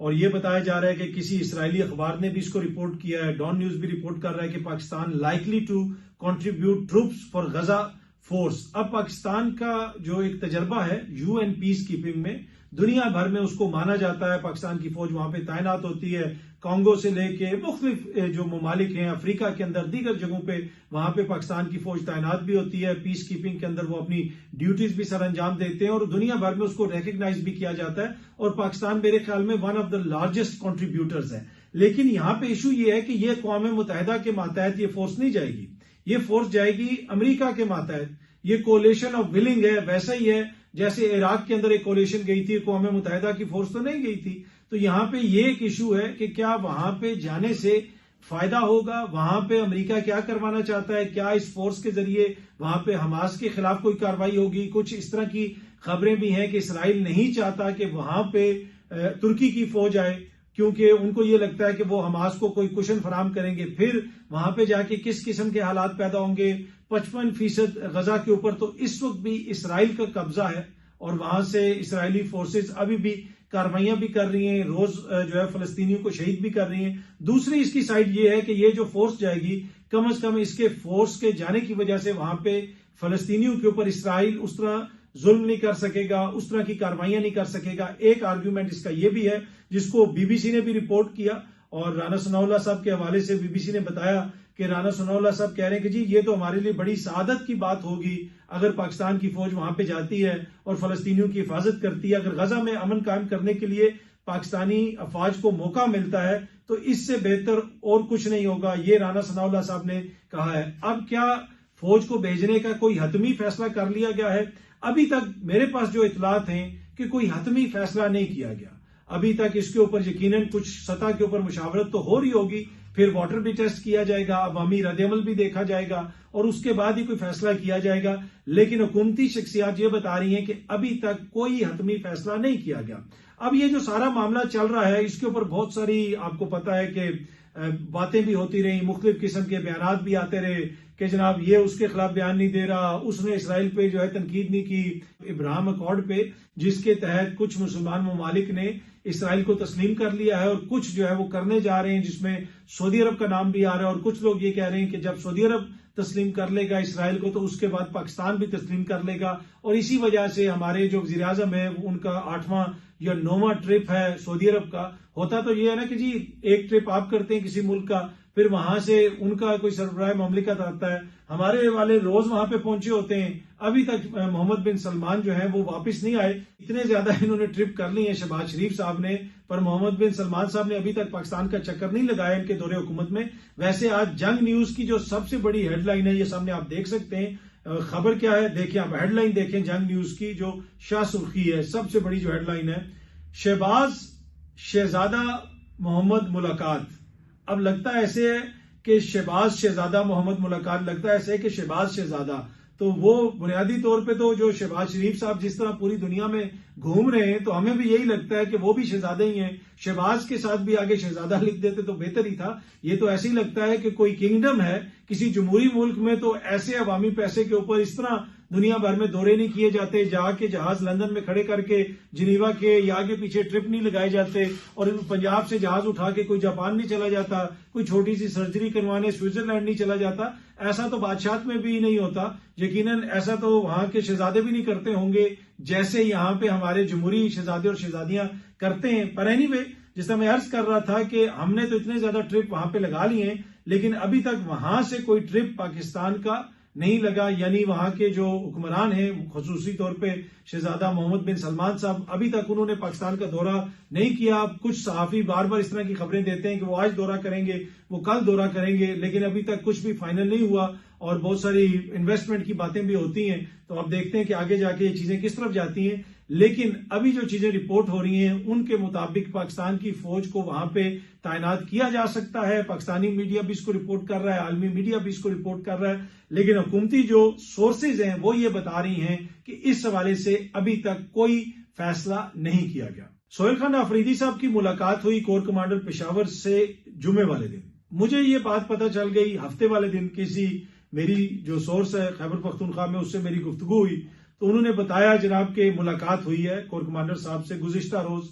اور یہ بتایا جا رہا ہے کہ کسی اسرائیلی اخبار نے بھی اس کو رپورٹ کیا ہے، ڈان نیوز بھی رپورٹ کر رہا ہے کہ Pakistan likely to contribute troops for Gaza force. اب پاکستان کا جو ایک تجربہ ہے یو این پیس کیپنگ میں، دنیا بھر میں اس کو مانا جاتا ہے، پاکستان کی فوج وہاں پہ تعینات ہوتی ہے، کانگو سے لے کے مختلف جو ممالک ہیں افریقہ کے اندر دیگر جگہوں پہ وہاں پہ پاکستان کی فوج تعینات بھی ہوتی ہے، پیس کیپنگ کے اندر وہ اپنی ڈیوٹیز بھی سر انجام دیتے ہیں اور دنیا بھر میں اس کو ریکگنائز بھی کیا جاتا ہے، اور پاکستان میرے خیال میں one of the largest contributors ہے۔ لیکن یہاں پہ ایشو یہ ہے کہ یہ اقوام متحدہ کے ماتحت یہ فورس نہیں جائے گی، یہ فورس جائے گی امریکہ کے ماتحت۔ یہ کولیشن آف ولنگ ہے، ویسا ہی ہے جیسے عراق کے اندر ایک کولیشن گئی تھی، اقوام متحدہ کی فورس تو نہیں گئی تھی۔ تو یہاں پہ یہ ایک ایشو ہے کہ کیا وہاں پہ جانے سے فائدہ ہوگا، وہاں پہ امریکہ کیا کروانا چاہتا ہے، کیا اس فورس کے ذریعے وہاں پہ حماس کے خلاف کوئی کارروائی ہوگی۔ کچھ اس طرح کی خبریں بھی ہیں کہ اسرائیل نہیں چاہتا کہ وہاں پہ ترکی کی فوج آئے، کیونکہ ان کو یہ لگتا ہے کہ وہ حماس کو کوئی کشن فراہم کریں گے، پھر وہاں پہ جا کے کس قسم کے حالات پیدا ہوں گے۔ 55% غزہ کے اوپر تو اس وقت بھی اسرائیل کا قبضہ ہے، اور وہاں سے اسرائیلی فورسز ابھی بھی کارروائیاں بھی کر رہی ہیں، روز جو ہے فلسطینیوں کو شہید بھی کر رہی ہیں۔ دوسری اس کی سائڈ یہ ہے کہ یہ جو فورس جائے گی، کم از کم اس کے فورس کے جانے کی وجہ سے وہاں پہ فلسطینیوں کے اوپر اسرائیل اس طرح ظلم نہیں کر سکے گا، اس طرح کی کارروائیاں نہیں کر سکے گا۔ ایک آرگیومنٹ اس کا یہ بھی ہے جس کو بی بی سی نے بھی رپورٹ کیا، اور رانا ثناء اللہ صاحب کے حوالے سے بی بی سی نے بتایا کہ رانا ثناء اللہ صاحب کہہ رہے ہیں کہ جی یہ تو ہمارے لیے بڑی سعادت کی بات ہوگی اگر پاکستان کی فوج وہاں پہ جاتی ہے اور فلسطینیوں کی حفاظت کرتی ہے، اگر غزہ میں امن قائم کرنے کے لیے پاکستانی افواج کو موقع ملتا ہے تو اس سے بہتر اور کچھ نہیں ہوگا، یہ رانا ثناء اللہ صاحب نے کہا ہے۔ اب کیا فوج کو بھیجنے کا کوئی حتمی فیصلہ کر لیا گیا ہے؟ ابھی تک میرے پاس جو اطلاعات ہیں کہ کوئی حتمی فیصلہ نہیں کیا گیا ابھی تک۔ اس کے اوپر یقیناً کچھ سطح کے اوپر مشاورت تو ہو رہی ہوگی، پھر واٹر بھی ٹیسٹ کیا جائے گا، عوامی رد عمل بھی دیکھا جائے گا، اور اس کے بعد ہی کوئی فیصلہ کیا جائے گا۔ لیکن حکومتی شخصیات یہ بتا رہی ہیں کہ ابھی تک کوئی حتمی فیصلہ نہیں کیا گیا۔ اب یہ جو سارا معاملہ چل رہا ہے اس کے اوپر بہت ساری آپ کو پتا ہے کہ باتیں بھی ہوتی رہی، مختلف قسم کے بیانات بھی آتے رہے کہ جناب یہ اس کے خلاف بیان نہیں دے رہا، اس نے اسرائیل پہ جو ہے تنقید نہیں کی ابراہیم اکارڈ پہ، جس کے تحت کچھ مسلمان ممالک نے اسرائیل کو تسلیم کر لیا ہے اور کچھ جو ہے وہ کرنے جا رہے ہیں، جس میں سعودی عرب کا نام بھی آ رہا ہے، اور کچھ لوگ یہ کہہ رہے ہیں کہ جب سعودی عرب تسلیم کر لے گا اسرائیل کو تو اس کے بعد پاکستان بھی تسلیم کر لے گا، اور اسی وجہ سے ہمارے جو وزیر اعظم ہے ان کا 8واں یا 9واں ٹرپ ہے سعودی عرب کا۔ ہوتا تو یہ ہے نا کہ جی ایک ٹرپ آپ کرتے ہیں کسی ملک کا، پھر وہاں سے ان کا کوئی سربراہ مملکت آتا ہے، ہمارے والے روز وہاں پہ پہنچے ہوتے ہیں، ابھی تک محمد بن سلمان جو ہیں وہ واپس نہیں آئے۔ اتنے زیادہ انہوں نے ٹرپ کر لی ہیں شہباز شریف صاحب نے، پر محمد بن سلمان صاحب نے ابھی تک پاکستان کا چکر نہیں لگایا ان کے دور حکومت میں۔ ویسے آج جنگ نیوز کی جو سب سے بڑی ہیڈ لائن ہے، یہ سامنے آپ دیکھ سکتے ہیں، خبر کیا ہے دیکھیں آپ، ہیڈ لائن دیکھیں جنگ نیوز کی جو شاہ سرخی ہے، سب سے بڑی جو ہیڈ لائن ہے، شہباز شہزادہ محمد ملاقات۔ اب لگتا ایسے ہے کہ شہباز شہزادہ محمد ملاقات، لگتا ایسے ہے کہ شہباز شہزادہ، تو وہ بنیادی طور پہ تو جو شہباز شریف صاحب جس طرح پوری دنیا میں گھوم رہے ہیں تو ہمیں بھی یہی لگتا ہے کہ وہ بھی شہزادے ہی ہیں، شہباز کے ساتھ بھی آگے شہزادہ لکھ دیتے تو بہتر ہی تھا۔ یہ تو ایسے ہی لگتا ہے کہ کوئی کنگڈم ہے کسی جمہوری ملک میں، تو ایسے عوامی پیسے کے اوپر اس طرح دنیا بھر میں دورے نہیں کیے جاتے، جا کے جہاز لندن میں کھڑے کر کے جنیوا کے یا آگے پیچھے ٹرپ نہیں لگائے جاتے، اور پنجاب سے جہاز اٹھا کے کوئی جاپان نہیں چلا جاتا، کوئی چھوٹی سی سرجری کروانے سوئٹزرلینڈ نہیں چلا جاتا۔ ایسا تو بادشاہت میں بھی نہیں ہوتا، یقیناً ایسا تو وہاں کے شہزادے بھی نہیں کرتے ہوں گے جیسے یہاں پہ ہمارے جمہوری شہزادے اور شہزادیاں کرتے ہیں۔ پر اینی وے، جس طرح میں عرض کر رہا تھا کہ ہم نے تو اتنے زیادہ ٹرپ وہاں پہ لگا لیے ہیں، لیکن ابھی تک وہاں سے کوئی ٹرپ پاکستان کا نہیں لگا، یعنی وہاں کے جو حکمران ہیں خصوصی طور پہ شہزادہ محمد بن سلمان صاحب، ابھی تک انہوں نے پاکستان کا دورہ نہیں کیا۔ کچھ صحافی بار بار اس طرح کی خبریں دیتے ہیں کہ وہ آج دورہ کریں گے، وہ کل دورہ کریں گے، لیکن ابھی تک کچھ بھی فائنل نہیں ہوا، اور بہت ساری انویسٹمنٹ کی باتیں بھی ہوتی ہیں، تو اب دیکھتے ہیں کہ آگے جا کے یہ چیزیں کس طرف جاتی ہیں۔ لیکن ابھی جو چیزیں رپورٹ ہو رہی ہیں ان کے مطابق پاکستان کی فوج کو وہاں پہ تعینات کیا جا سکتا ہے، پاکستانی میڈیا بھی اس کو رپورٹ کر رہا ہے، عالمی میڈیا بھی اس کو رپورٹ کر رہا ہے، لیکن حکومتی جو سورسز ہیں وہ یہ بتا رہی ہیں کہ اس حوالے سے ابھی تک کوئی فیصلہ نہیں کیا گیا۔ سہیل خان آفریدی صاحب کی ملاقات ہوئی کور کمانڈر پشاور سے جمعے والے دن۔ مجھے یہ بات پتہ چل گئی ہفتے والے دن، کسی میری جو سورس ہے خیبر پختونخوا میں، اس سے میری گفتگو ہوئی تو انہوں نے بتایا جناب کہ ملاقات ہوئی ہے کور کمانڈر صاحب سے گزشتہ روز،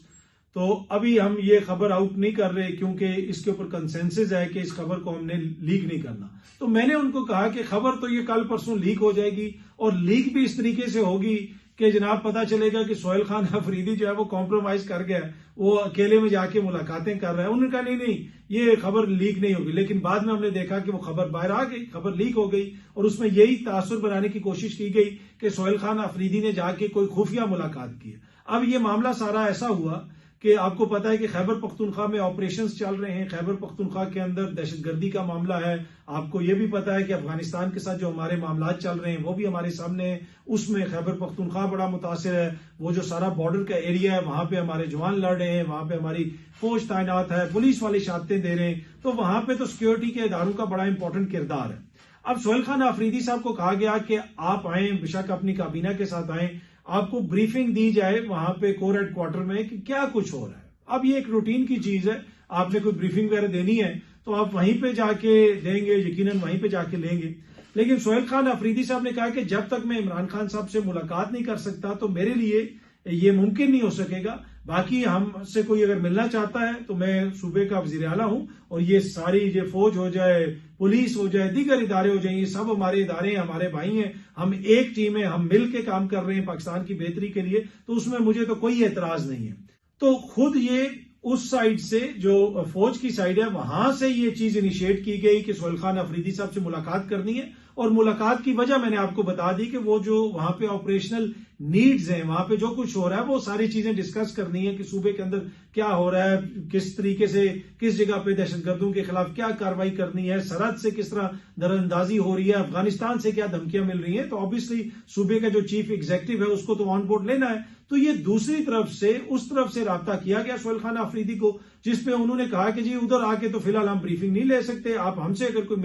تو ابھی ہم یہ خبر آؤٹ نہیں کر رہے کیونکہ اس کے اوپر کنسنسس ہے کہ اس خبر کو ہم نے لیک نہیں کرنا. تو میں نے ان کو کہا کہ خبر تو یہ کل پرسوں لیک ہو جائے گی اور لیک بھی اس طریقے سے ہوگی کہ جناب پتا چلے گا کہ سہیل خان افریدی جو ہے وہ کمپرومائز کر گیا, وہ اکیلے میں جا کے ملاقاتیں کر رہا ہے. انہوں نے کہا نہیں یہ خبر لیک نہیں ہوگی, لیکن بعد میں ہم نے دیکھا کہ وہ خبر باہر آ گئی, خبر لیک ہو گئی اور اس میں یہی تاثر بنانے کی کوشش کی گئی کہ سہیل خان افریدی نے جا کے کوئی خفیہ ملاقات کی. اب یہ معاملہ سارا ایسا ہوا کہ آپ کو پتا ہے کہ خیبر پختونخوا میں آپریشنز چل رہے ہیں, خیبر پختونخوا کے اندر دہشت گردی کا معاملہ ہے. آپ کو یہ بھی پتا ہے کہ افغانستان کے ساتھ جو ہمارے معاملات چل رہے ہیں وہ بھی ہمارے سامنے ہیں, اس میں خیبر پختونخوا بڑا متاثر ہے. وہ جو سارا بارڈر کا ایریا ہے وہاں پہ ہمارے جوان لڑ رہے ہیں, وہاں پہ ہماری فوج تعینات ہے, پولیس والے شہادتیں دے رہے ہیں, تو وہاں پہ تو سیکورٹی کے اداروں کا بڑا امپورٹنٹ کردار ہے. اب سہیل خان افریدی صاحب کو کہا گیا کہ آپ آئیں, بشک اپنی کابینہ کے ساتھ آئیں, آپ کو بریفنگ دی جائے وہاں پہ کور ہیڈ کوارٹر میں کہ کیا کچھ ہو رہا ہے. اب یہ ایک روٹین کی چیز ہے, آپ نے کوئی بریفنگ وغیرہ دینی ہے تو آپ وہیں پہ جا کے دیں گے, یقیناً وہیں پہ جا کے لیں گے. لیکن سہیل خان افریدی صاحب نے کہا کہ جب تک میں عمران خان صاحب سے ملاقات نہیں کر سکتا تو میرے لیے یہ ممکن نہیں ہو سکے گا. باقی ہم سے کوئی اگر ملنا چاہتا ہے تو میں صوبے کا وزیر اعلیٰ ہوں, اور یہ ساری یہ فوج ہو جائے, پولیس ہو جائے, دیگر ادارے ہو جائیں, یہ سب ہمارے ادارے ہیں, ہمارے بھائی ہیں, ہم ایک ٹیم ہے, ہم مل کے کام کر رہے ہیں پاکستان کی بہتری کے لیے, تو اس میں مجھے تو کوئی اعتراض نہیں ہے. تو خود یہ اس سائیڈ سے جو فوج کی سائیڈ ہے وہاں سے یہ چیز انیشیٹ کی گئی کہ سہیل خان افریدی صاحب سے ملاقات کرنی ہے. اور ملاقات کی وجہ میں نے آپ کو بتا دی کہ وہ جو وہاں پہ آپریشنل نیڈز ہیں, وہاں پہ جو کچھ ہو رہا ہے وہ ساری چیزیں ڈسکس کرنی ہے کہ صوبے کے اندر کیا ہو رہا ہے, کس طریقے سے کس جگہ پہ دہشت گردوں کے خلاف کیا کاروائی کرنی ہے, سرحد سے کس طرح دراندازی ہو رہی ہے, افغانستان سے کیا دھمکیاں مل رہی ہیں. تو آبویسلی صوبے کا جو چیف ایگزیکٹو ہے اس کو تو آن بورڈ لینا ہے. تو یہ دوسری طرف سے اس طرف سے رابطہ کیا گیا سہیل خان افریدی کو, جس پہ انہوں نے کہا کہ جی ادھر آ کے تو فی الحال ہم بریفنگ نہیں لے سکتے, آپ ہم سے اگر کوئی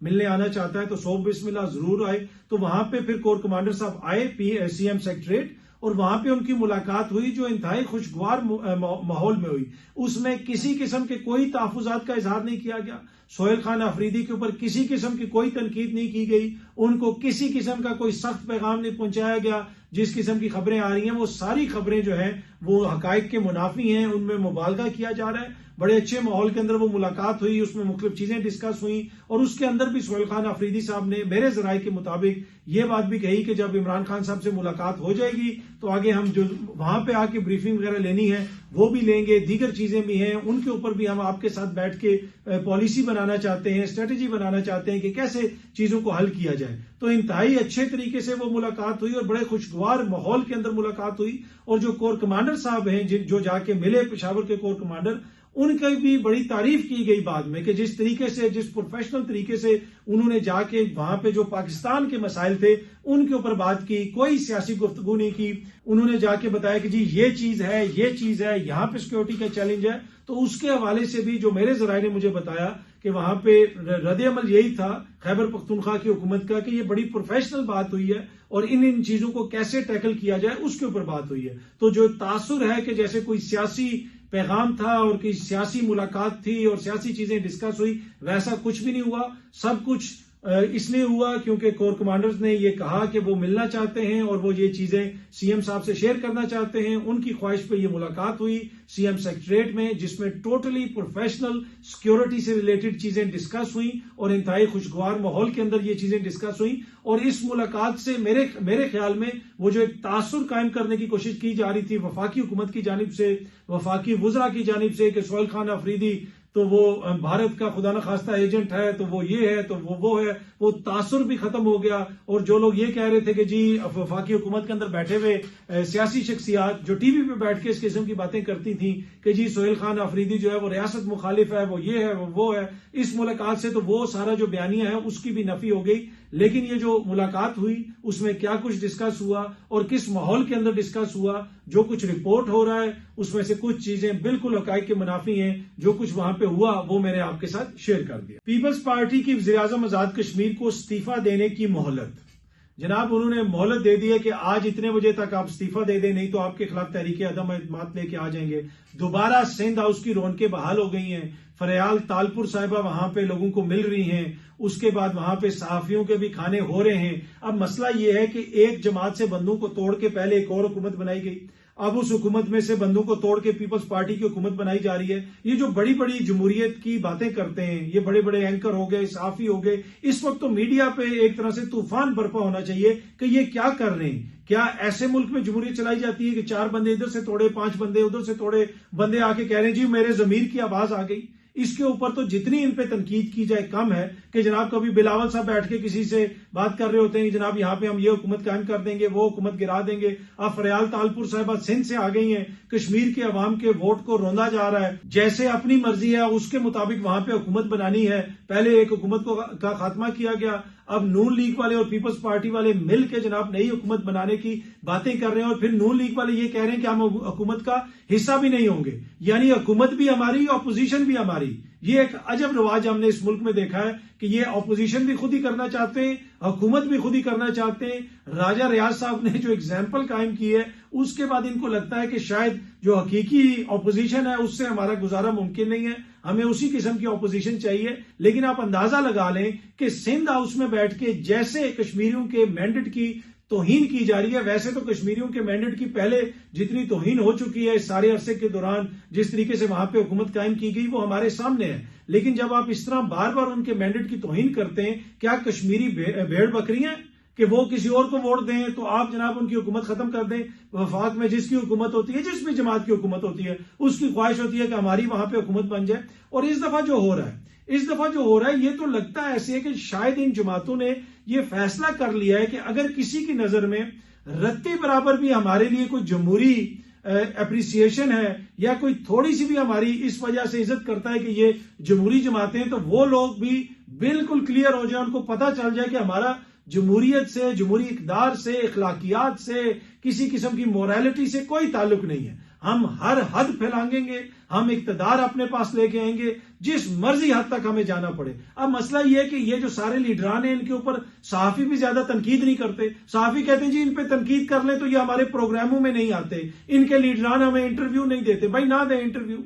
ملنے آنا چاہتا ہے تو سو بسم اللہ ضرور آئے. تو وہاں پہ پھر کور کمانڈر صاحب آئے سی ایم سیکٹریٹ, اور وہاں پہ ان کی ملاقات ہوئی جو انتہائی خوشگوار ماحول میں ہوئی. اس میں کسی قسم کے کوئی تحفظات کا اظہار نہیں کیا گیا, سہیل خان افریدی کے اوپر کسی قسم کی کوئی تنقید نہیں کی گئی, ان کو کسی قسم کا کوئی سخت پیغام نہیں پہنچایا گیا. جس قسم کی خبریں آ رہی ہیں وہ ساری خبریں جو ہیں وہ حقائق کے منافی ہیں, ان میں مبالغہ کیا جا رہا ہے. بڑے اچھے ماحول کے اندر وہ ملاقات ہوئی, اس میں مختلف چیزیں ڈسکس ہوئیں, اور اس کے اندر بھی سہیل خان افریدی صاحب نے میرے ذرائع کے مطابق یہ بات بھی کہی کہ جب عمران خان صاحب سے ملاقات ہو جائے گی تو آگے ہم جو وہاں پہ آ کے بریفنگ وغیرہ لینی ہے وہ بھی لیں گے, دیگر چیزیں بھی ہیں ان کے اوپر بھی ہم آپ کے ساتھ بیٹھ کے پالیسی بنانا چاہتے ہیں, اسٹریٹجی بنانا چاہتے ہیں کہ کیسے چیزوں کو حل کیا جائے. تو انتہائی اچھے طریقے سے وہ ملاقات ہوئی اور بڑے خوشگوار ماحول کے اندر ملاقات ہوئی. اور جو کور کمانڈر صاحب ہیں جو جا کے ملے پشاور کے کور کمانڈر, ان کی بھی بڑی تعریف کی گئی بعد میں کہ جس طریقے سے, جس پروفیشنل طریقے سے انہوں نے جا کے وہاں پہ جو پاکستان کے مسائل تھے ان کے اوپر بات کی, کوئی سیاسی گفتگو نہیں کی. انہوں نے جا کے بتایا کہ جی یہ چیز ہے, یہ چیز ہے, یہاں پہ سیکورٹی کا چیلنج ہے. تو اس کے حوالے سے بھی جو میرے ذرائع نے مجھے بتایا کہ وہاں پہ رد عمل یہی تھا خیبر پختونخوا کی حکومت کا کہ یہ بڑی پروفیشنل بات ہوئی ہے اور ان چیزوں کو کیسے ٹیکل کیا جائے اس کے اوپر بات ہوئی ہے. تو جو تاثر ہے کہ جیسے کوئی سیاسی پیغام تھا اور کوئی سیاسی ملاقات تھی اور سیاسی چیزیں ڈسکس ہوئی, ویسا کچھ بھی نہیں ہوا. سب کچھ اس لیے ہوا کیونکہ کور کمانڈرز نے یہ کہا کہ وہ ملنا چاہتے ہیں اور وہ یہ چیزیں سی ایم صاحب سے شیئر کرنا چاہتے ہیں. ان کی خواہش پہ یہ ملاقات ہوئی سی ایم سیکٹریٹ میں, جس میں ٹوٹلی پروفیشنل سیکورٹی سے ریلیٹڈ چیزیں ڈسکس ہوئیں اور انتہائی خوشگوار ماحول کے اندر یہ چیزیں ڈسکس ہوئیں. اور اس ملاقات سے میرے خیال میں وہ جو ایک تاثر قائم کرنے کی کوشش کی جا رہی تھی وفاقی حکومت کی جانب سے, وفاقی وزراء کی جانب سے کہ سہیل خان افریدی تو وہ بھارت کا خدا نخواستہ ایجنٹ ہے, تو وہ یہ ہے, تو وہ ہے, وہ تاثر بھی ختم ہو گیا. اور جو لوگ یہ کہہ رہے تھے کہ جی وفاقی حکومت کے اندر بیٹھے ہوئے سیاسی شخصیات جو ٹی وی پہ بیٹھ کے اس قسم کی باتیں کرتی تھیں کہ جی سہیل خان افریدی جو ہے وہ ریاست مخالف ہے, وہ یہ ہے, وہ ہے, اس ملاقات سے تو وہ سارا جو بیانیہ ہے اس کی بھی نفی ہو گئی. لیکن یہ جو ملاقات ہوئی اس میں کیا کچھ ڈسکس ہوا اور کس ماحول کے اندر ڈسکس ہوا, جو کچھ رپورٹ ہو رہا ہے اس میں سے کچھ چیزیں بالکل حقائق کے منافی ہیں. جو کچھ وہاں پہ ہوا وہ میں نے آپ کے ساتھ شیئر کر دیا. پیپلز پارٹی کی وزیر اعظم آزاد کشمیر کو استعفی دینے کی مہلت, جناب انہوں نے مہلت دے دی ہے کہ آج اتنے بجے تک آپ استعفی دے دیں, نہیں تو آپ کے خلاف تحریک عدم اعتماد لے کے آ جائیں گے. دوبارہ سندھ ہاؤس کی رونقیں بحال ہو گئی ہیں, فریال تالپور صاحبہ وہاں پہ لوگوں کو مل رہی ہیں, اس کے بعد وہاں پہ صحافیوں کے بھی کھانے ہو رہے ہیں. اب مسئلہ یہ ہے کہ ایک جماعت سے بندوں کو توڑ کے پہلے ایک اور حکومت بنائی گئی. اب اس حکومت میں سے بندوں کو توڑ کے پیپلز پارٹی کی حکومت بنائی جا رہی ہے. یہ جو بڑی بڑی جمہوریت کی باتیں کرتے ہیں، یہ بڑے بڑے اینکر ہو گئے، صحافی ہو گئے، اس وقت تو میڈیا پہ ایک طرح سے طوفان برپا ہونا چاہیے کہ یہ کیا کر رہے ہیں. کیا ایسے ملک میں جمہوریت چلائی جاتی ہے کہ 4 بندے ادھر سے توڑے، 5 بندے ادھر سے توڑے، بندے آ کے کہہ رہے ہیں جی میرے ضمیر کی آواز آ گئی. اس کے اوپر تو جتنی ان پہ تنقید کی جائے کم ہے کہ جناب کبھی بلاول صاحب بیٹھ کے کسی سے بات کر رہے ہوتے ہیں جناب یہاں پہ ہم یہ حکومت قائم کر دیں گے، وہ حکومت گرا دیں گے. اب فریال تالپور صاحبہ سندھ سے آ گئی ہیں، کشمیر کے عوام کے ووٹ کو روندا جا رہا ہے، جیسے اپنی مرضی ہے اس کے مطابق وہاں پہ حکومت بنانی ہے. پہلے ایک حکومت کا خاتمہ کیا گیا، اب نون لیگ والے اور پیپلز پارٹی والے مل کے جناب نئی حکومت بنانے کی باتیں کر رہے ہیں، اور پھر نون لیگ والے یہ کہہ رہے ہیں کہ ہم حکومت کا حصہ بھی نہیں ہوں گے. یعنی حکومت بھی ہماری، اپوزیشن بھی ہماری. یہ ایک عجب رواج ہم نے اس ملک میں دیکھا ہے کہ یہ اپوزیشن بھی خود ہی کرنا چاہتے ہیں، حکومت بھی خود ہی کرنا چاہتے ہیں. راجہ ریاض صاحب نے جو ایگزامپل قائم کی ہے اس کے بعد ان کو لگتا ہے کہ شاید جو حقیقی اپوزیشن ہے اس سے ہمارا گزارا ممکن نہیں ہے، ہمیں اسی قسم کی اپوزیشن چاہیے. لیکن آپ اندازہ لگا لیں کہ سندھ ہاؤس میں بیٹھ کے جیسے کشمیریوں کے مینڈیٹ کی توہین کی جا رہی ہے، ویسے تو کشمیریوں کے مینڈیٹ کی پہلے جتنی توہین ہو چکی ہے اس سارے عرصے کے دوران، جس طریقے سے وہاں پہ حکومت قائم کی گئی وہ ہمارے سامنے ہے. لیکن جب آپ اس طرح بار بار ان کے مینڈیٹ کی توہین کرتے ہیں، کیا کشمیری بھیڑ بکری ہیں کہ وہ کسی اور کو ووٹ دیں تو آپ جناب ان کی حکومت ختم کر دیں؟ وفاق میں جس کی حکومت ہوتی ہے، جس بھی جماعت کی حکومت ہوتی ہے، اس کی خواہش ہوتی ہے کہ ہماری وہاں پہ حکومت بن جائے. اور اس دفعہ جو ہو رہا ہے یہ تو لگتا ہے ایسے ہے کہ شاید ان جماعتوں نے یہ فیصلہ کر لیا ہے کہ اگر کسی کی نظر میں رتی برابر بھی ہمارے لیے کوئی جمہوری اپریسیشن ہے یا کوئی تھوڑی سی بھی ہماری اس وجہ سے عزت کرتا ہے کہ یہ جمہوری جماعتیں ہیں، تو وہ لوگ بھی بالکل کلیئر ہو جائے، ان کو پتہ چل جائے کہ ہمارا جمہوریت سے، جمہوری اقدار سے، اخلاقیات سے، کسی قسم کی موریلٹی سے کوئی تعلق نہیں ہے. ہم ہر حد پھیلانگیں گے، ہم اقتدار اپنے پاس لے کے آئیں گے جس مرضی حد تک ہمیں جانا پڑے. اب مسئلہ یہ ہے کہ یہ جو سارے لیڈران ہیں ان کے اوپر صحافی بھی زیادہ تنقید نہیں کرتے. صحافی کہتے ہیں جی ان پہ تنقید کر لیں تو یہ ہمارے پروگراموں میں نہیں آتے، ان کے لیڈران ہمیں انٹرویو نہیں دیتے. بھائی نہ دیں انٹرویو،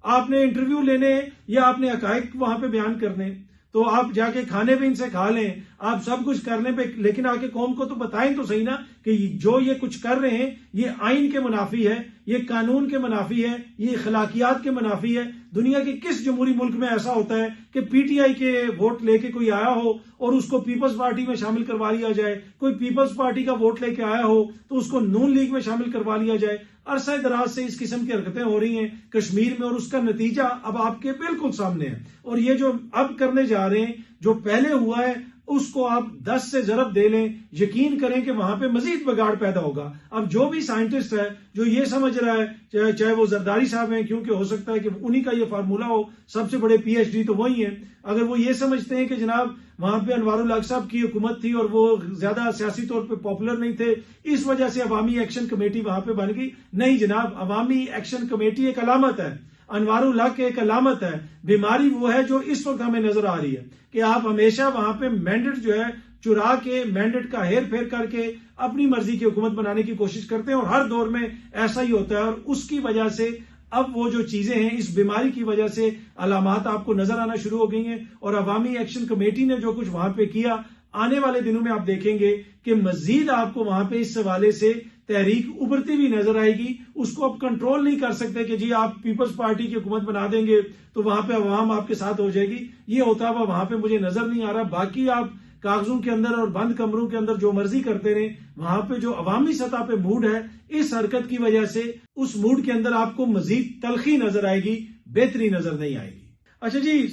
آپ نے انٹرویو لینے یا آپ نے حقائق وہاں پہ بیان کرنے تو آپ جا کے کھانے بھی ان سے کھا لیں، آپ سب کچھ کرنے پہ، لیکن آ کے قوم کو تو بتائیں تو صحیح نا کہ جو یہ کچھ کر رہے ہیں یہ آئین کے منافی ہے، یہ قانون کے منافی ہے، یہ اخلاقیات کے منافی ہے. دنیا کے کس جمہوری ملک میں ایسا ہوتا ہے کہ پی ٹی آئی کے ووٹ لے کے کوئی آیا ہو اور اس کو پیپلز پارٹی میں شامل کروا لیا جائے، کوئی پیپلز پارٹی کا ووٹ لے کے آیا ہو تو اس کو نون لیگ میں شامل کروا لیا جائے؟ عرصہ دراز سے اس قسم کی حرکتیں ہو رہی ہیں کشمیر میں، اور اس کا نتیجہ اب آپ کے بالکل سامنے ہے. اور یہ جو اب کرنے جا رہے ہیں، جو پہلے ہوا ہے اس کو آپ 10 سے ضرب دے لیں، یقین کریں کہ وہاں پہ مزید بگاڑ پیدا ہوگا. اب جو بھی سائنٹسٹ ہے جو یہ سمجھ رہا ہے، چاہے وہ زرداری صاحب ہیں، کیونکہ ہو سکتا ہے کہ انہی کا یہ فارمولا ہو، سب سے بڑے پی ایچ ڈی تو وہی ہیں، اگر وہ یہ سمجھتے ہیں کہ جناب وہاں پہ انوار الحق صاحب کی حکومت تھی اور وہ زیادہ سیاسی طور پہ پاپولر نہیں تھے، اس وجہ سے عوامی ایکشن کمیٹی وہاں پہ بن گئی. نہیں جناب، عوامی ایکشن کمیٹی ایک علامت ہے، انوار الحق ایک علامت ہے. بیماری وہ ہے جو اس وقت ہمیں نظر آ رہی ہے کہ آپ ہمیشہ وہاں پہ مینڈیٹ جو ہے چرا کے، مینڈیٹ کا ہیر پھیر کر کے اپنی مرضی کی حکومت بنانے کی کوشش کرتے ہیں، اور ہر دور میں ایسا ہی ہوتا ہے. اور اس کی وجہ سے اب وہ جو چیزیں ہیں، اس بیماری کی وجہ سے علامات آپ کو نظر آنا شروع ہو گئی ہیں. اور عوامی ایکشن کمیٹی نے جو کچھ وہاں پہ کیا، آنے والے دنوں میں آپ دیکھیں گے کہ مزید آپ کو وہاں پہ اس حوالے سے تحریک ابھرتی ہوئی نظر آئے گی. اس کو آپ کنٹرول نہیں کر سکتے کہ جی آپ پیپلز پارٹی کی حکومت بنا دیں گے تو وہاں پہ عوام آپ کے ساتھ ہو جائے گی. یہ ہوتا ہوا وہاں پہ مجھے نظر نہیں آ رہا. باقی آپ کاغذوں کے اندر اور بند کمروں کے اندر جو مرضی کرتے رہیں، وہاں پہ جو عوامی سطح پہ موڈ ہے، اس حرکت کی وجہ سے اس موڈ کے اندر آپ کو مزید تلخی نظر آئے گی، بہتری نظر نہیں آئے گی. اچھا جی،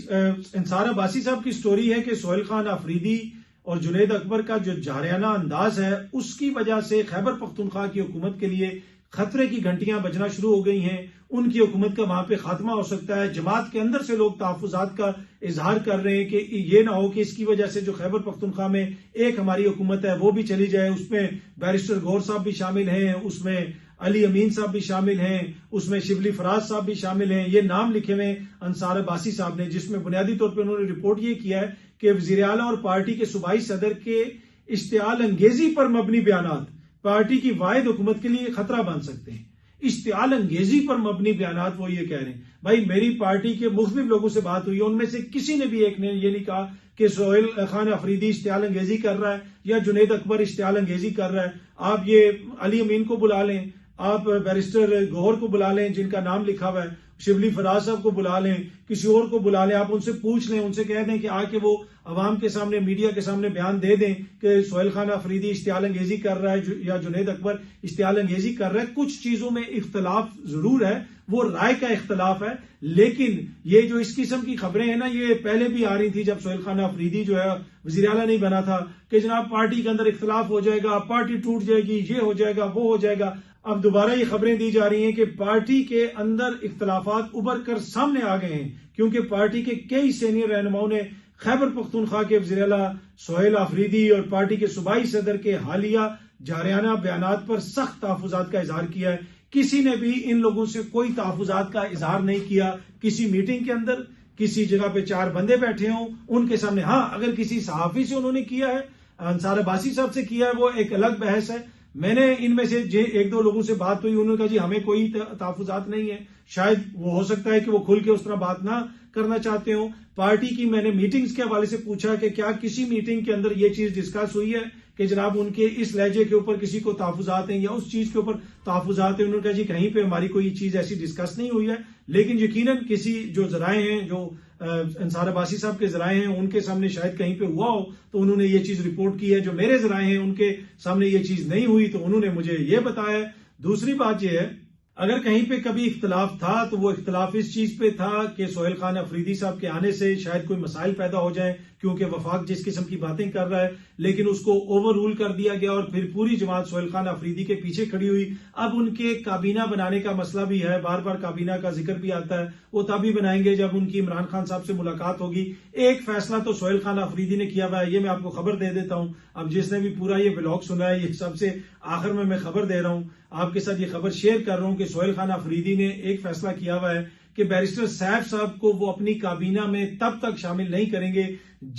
انصار عباسی صاحب کی سٹوری ہے کہ سہیل خان آفریدی اور جنید اکبر کا جو جارحانہ انداز ہے، اس کی وجہ سے خیبر پختونخوا کی حکومت کے لیے خطرے کی گھنٹیاں بجنا شروع ہو گئی ہیں. ان کی حکومت کا وہاں پہ خاتمہ ہو سکتا ہے. جماعت کے اندر سے لوگ تحفظات کا اظہار کر رہے ہیں کہ یہ نہ ہو کہ اس کی وجہ سے جو خیبر پختونخوا میں ایک ہماری حکومت ہے وہ بھی چلی جائے. اس میں بیرسٹر غور صاحب بھی شامل ہیں، اس میں علی امین صاحب بھی شامل ہیں، اس میں شبلی فراز صاحب بھی شامل ہیں. یہ نام لکھے ہوئے انصار عباسی صاحب نے، جس میں بنیادی طور پہ انہوں نے رپورٹ یہ کیا ہے کہ وزیر اعلیٰ اور پارٹی کے صوبائی صدر کے اشتعال انگیزی پر مبنی بیانات پارٹی کی واحد حکومت کے لیے خطرہ بن سکتے ہیں. اشتعال انگیزی پر مبنی بیانات، وہ یہ کہہ رہے ہیں. بھائی میری پارٹی کے مختلف لوگوں سے بات ہوئی ہے، ان میں سے کسی نے بھی ایک نے یہ نہیں کہا کہ سہیل خان آفریدی اشتعال انگیزی کر رہا ہے یا جنید اکبر اشتعال انگیزی کر رہا ہے. آپ یہ علی امین کو بلا لیں، آپ بیرسٹر گوہر کو بلا لیں جن کا نام لکھا ہوا ہے، شبلی فراز صاحب کو بلا لیں، کسی اور کو بلا لیں، آپ ان سے پوچھ لیں، ان سے کہہ دیں کہ آ کے وہ عوام کے سامنے میڈیا کے سامنے بیان دے دیں کہ سہیل خان افریدی اشتعال انگیزی کر رہا ہے یا جنید اکبر اشتعال انگیزی کر رہا ہے۔ کچھ چیزوں میں اختلاف ضرور ہے، وہ رائے کا اختلاف ہے، لیکن یہ جو اس قسم کی خبریں ہیں نا، یہ پہلے بھی آ رہی تھی جب سہیل خان افریدی جو ہے وزیر اعلیٰ نہیں بنا تھا کہ جناب پارٹی کے اندر اختلاف ہو جائے گا، پارٹی ٹوٹ جائے گی، یہ ہو جائے گا، وہ ہو جائے گا۔ اب دوبارہ یہ خبریں دی جا رہی ہیں کہ پارٹی کے اندر اختلافات ابھر کر سامنے آ گئے ہیں، کیونکہ پارٹی کے کئی سینئر رہنماؤں نے خیبر پختونخوا کے وزیر اعلیٰ سہیل افریدی اور پارٹی کے صوبائی صدر کے حالیہ جارحانہ بیانات پر سخت تحفظات کا اظہار کیا ہے۔ کسی نے بھی ان لوگوں سے کوئی تحفظات کا اظہار نہیں کیا کسی میٹنگ کے اندر، کسی جگہ پہ 4 بندے بیٹھے ہوں ان کے سامنے۔ ہاں، اگر کسی صحافی سے انہوں نے کیا ہے، انصار عباسی صاحب سے کیا ہے، وہ ایک الگ بحث ہے۔ میں نے ان میں سے 1-2 لوگوں سے بات ہوئی، انہوں نے کہا جی ہمیں کوئی تحفظات نہیں ہے۔ شاید وہ ہو سکتا ہے کہ وہ کھل کے اس طرح بات نہ کرنا چاہتے ہوں۔ پارٹی کی میں نے میٹنگز کے حوالے سے پوچھا کہ کیا کسی میٹنگ کے اندر یہ چیز ڈسکس ہوئی ہے کہ جناب ان کے اس لہجے کے اوپر کسی کو تحفظات ہیں یا اس چیز کے اوپر تحفظات ہیں۔ انہوں نے کہا جی کہیں پہ ہماری کوئی چیز ایسی ڈسکس نہیں ہوئی ہے، لیکن یقیناً کسی جو ذرائع ہیں، جو انصار عباسی صاحب کے ذرائع ہیں، ان کے سامنے شاید کہیں پہ ہوا ہو تو انہوں نے یہ چیز رپورٹ کی ہے۔ جو میرے ذرائع ہیں ان کے سامنے یہ چیز نہیں ہوئی تو انہوں نے مجھے یہ بتایا ہے۔ دوسری بات یہ ہے، اگر کہیں پہ کبھی اختلاف تھا تو وہ اختلاف اس چیز پہ تھا کہ سہیل خان افریدی صاحب کے آنے سے شاید کوئی مسائل پیدا ہو جائیں، کیونکہ وفاق جس قسم کی باتیں کر رہا ہے، لیکن اس کو اوور رول کر دیا گیا اور پھر پوری جماعت سہیل خان افریدی کے پیچھے کھڑی ہوئی۔ اب ان کے کابینہ بنانے کا مسئلہ بھی ہے، بار بار کابینہ کا ذکر بھی آتا ہے، وہ تب ہی بنائیں گے جب ان کی عمران خان صاحب سے ملاقات ہوگی۔ ایک فیصلہ تو سہیل خان افریدی نے کیا ہوا ہے، یہ میں آپ کو خبر دے دیتا ہوں۔ اب جس نے بھی پورا یہ ولاگ سنا ہے، یہ سب سے آخر میں خبر دے رہا ہوں، آپ کے ساتھ یہ خبر شیئر کر رہا ہوں کہ سہیل خان افریدی نے ایک فیصلہ کیا ہوا ہے کہ بیرسٹر سیف صاحب کو وہ اپنی کابینہ میں تب تک شامل نہیں کریں گے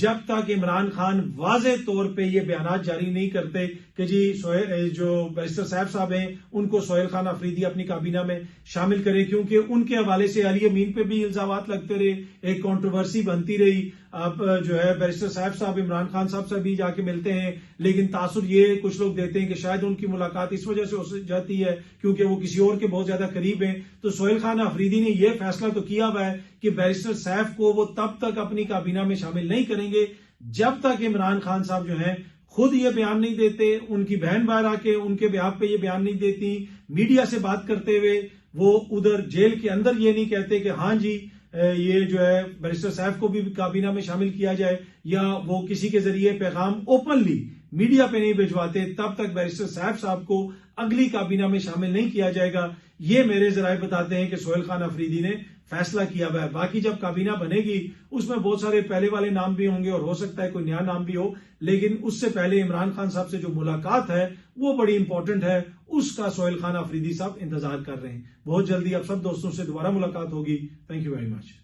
جب تک عمران خان واضح طور پہ یہ بیانات جاری نہیں کرتے کہ جی جو بیرسٹر سیف صاحب ہیں ان کو سہیل خان افریدی اپنی کابینہ میں شامل کرے، کیونکہ ان کے حوالے سے علی امین پہ بھی الزامات لگتے رہے، ایک کنٹروورسی بنتی رہی۔ اب جو ہے بیرسٹر سیف صاحب عمران خان صاحب سے بھی جا کے ملتے ہیں، لیکن تاثر یہ کچھ لوگ دیتے ہیں کہ شاید ان کی ملاقات اس وجہ سے ہو جاتی ہے کیونکہ وہ کسی اور کے بہت زیادہ قریب ہیں۔ تو سہیل خان افریدی نے یہ فیصلہ تو کیا ہوا ہے کہ بیرسٹر سیف کو وہ تب تک اپنی کابینہ میں شامل نہیں کریں گے جب تک عمران خان صاحب جو ہیں خود یہ بیان نہیں دیتے، ان کی بہن باہر آ کے ان کے بیان پہ یہ بیان نہیں دیتی، میڈیا سے بات کرتے ہوئے وہ ادھر جیل کے اندر یہ نہیں کہتے کہ ہاں جی یہ جو ہے بیرسٹر سیف کو بھی کابینہ میں شامل کیا جائے، یا وہ کسی کے ذریعے پیغام اوپنلی میڈیا پہ نہیں بھجواتے، تب تک بیرسٹر سیف صاحب کو اگلی کابینہ میں شامل نہیں کیا جائے گا۔ یہ میرے ذرائع بتاتے ہیں کہ سہیل خان افریدی نے فیصلہ کیا ہوا ہے۔ باقی جب کابینہ بنے گی اس میں بہت سارے پہلے والے نام بھی ہوں گے اور ہو سکتا ہے کوئی نیا نام بھی ہو، لیکن اس سے پہلے عمران خان صاحب سے جو ملاقات ہے وہ بڑی امپورٹنٹ ہے، اس کا سہیل خان افریدی صاحب انتظار کر رہے ہیں۔ بہت جلدی اب سب دوستوں سے دوبارہ ملاقات ہوگی۔ Thank you very much.